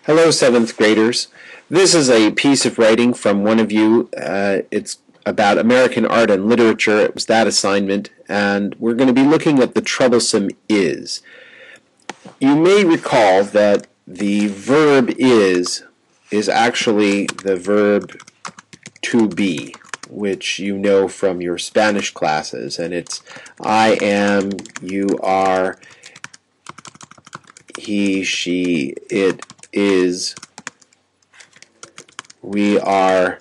Hello, seventh graders. This is a piece of writing from one of you. It's about American art and literature. It was that assignment, and we're going to be looking at the troublesome is. You may recall that the verb is actually the verb to be, which you know from your Spanish classes, and it's I am, you are, he, she, it is, we are,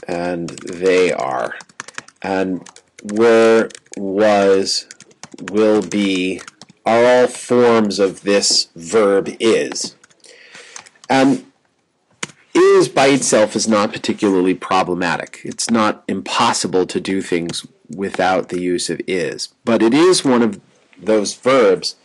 and they are. And were, was, will be are all forms of this verb is. And is by itself is not particularly problematic. It's not impossible to do things without the use of is. But it is one of those verbs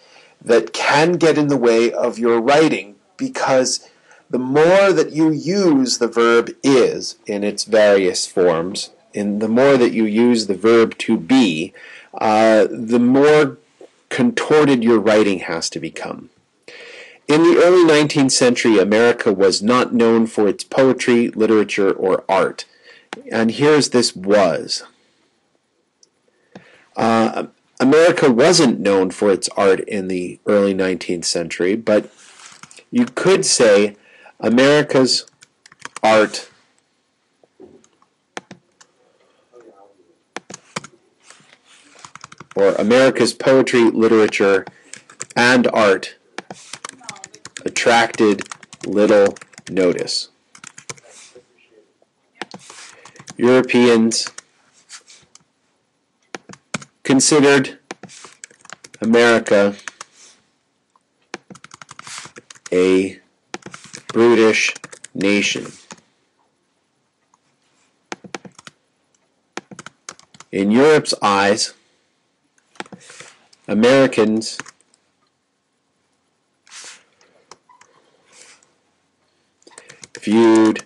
that can get in the way of your writing, because the more that you use the verb is in its various forms, and the more that you use the verb to be, the more contorted your writing has to become. In the early 19th century, America was not known for its poetry, literature, or art. And here's this was. America wasn't known for its art in the early 19th century, but you could say America's art or America's poetry, literature, and art attracted little notice. Europeans considered America a brutish nation. In Europe's eyes, Americans viewed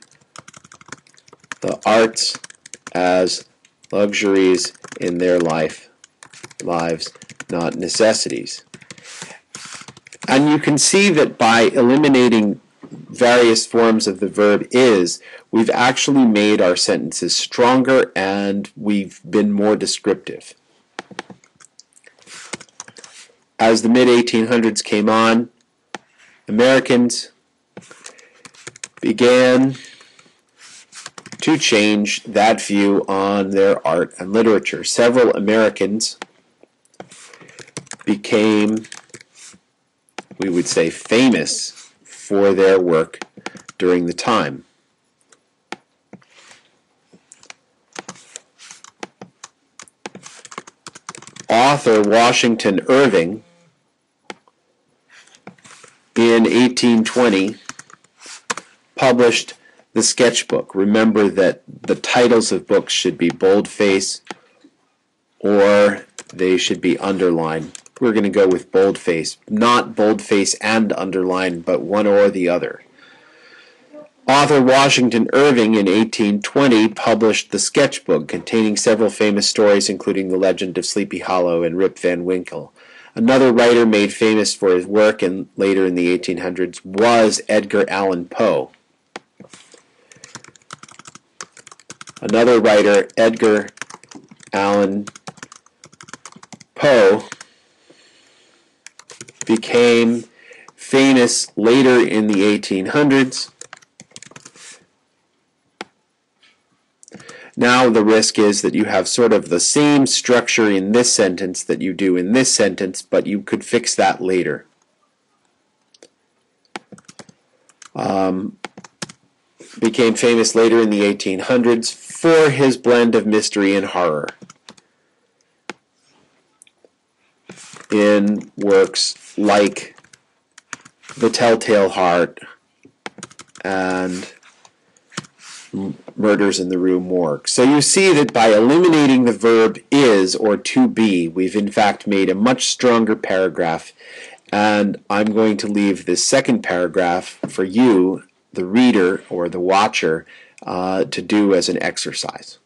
the arts as luxuries in their lives, not necessities. And you can see that by eliminating various forms of the verb is, we've actually made our sentences stronger and we've been more descriptive. As the mid-1800s came on, Americans began to change that view on their art and literature. Several Americans became, we would say, famous for their work during the time. Author Washington Irving in 1820 published the sketchbook. Remember that the titles of books should be boldface or they should be underlined. We're going to go with boldface, not boldface and underline, but one or the other. Author Washington Irving in 1820 published the sketchbook containing several famous stories, including The Legend of Sleepy Hollow and Rip Van Winkle. Another writer made famous for his work later in the 1800s was Edgar Allan Poe. Another writer, Edgar Allan Poe, became famous later in the 1800s. Now the risk is that you have sort of the same structure in this sentence that you do in this sentence, but you could fix that later. Became famous later in the 1800s for his blend of mystery and horror in works like The Telltale Heart and Murders in the Rue Morgue. So you see that by eliminating the verb is or to be, we've in fact made a much stronger paragraph, and I'm going to leave this second paragraph for you, the reader or the watcher, to do as an exercise.